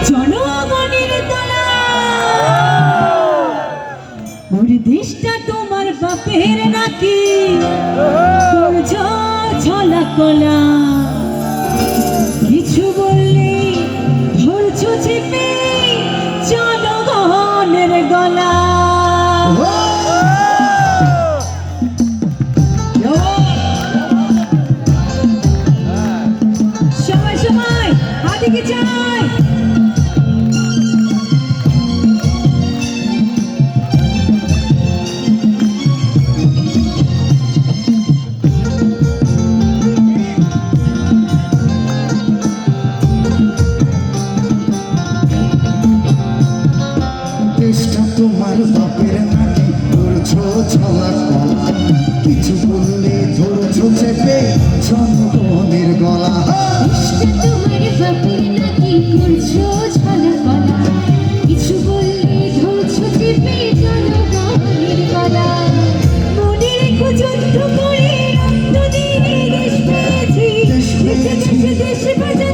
জনগণের তলা ওর দেশটা তোমার বাপের নাকি ছলা কলা কিছু বললে ধরছো চেপে জনগণের গলা সবাই সবাই হাতিকে চাই তোমার বাপের নাকি করছো ছলা কলা কিছু বললে ধরছো চেপে জনগণের গলা তোমার বাপের নাকি করছো ছলা কলা কিছু বললে ধরছো চেপে জনগণের গলা মনে রেখো যুদ্ধ করে রক্ত দিয়ে দেশ পেয়েছি দেশে দেশে দেশে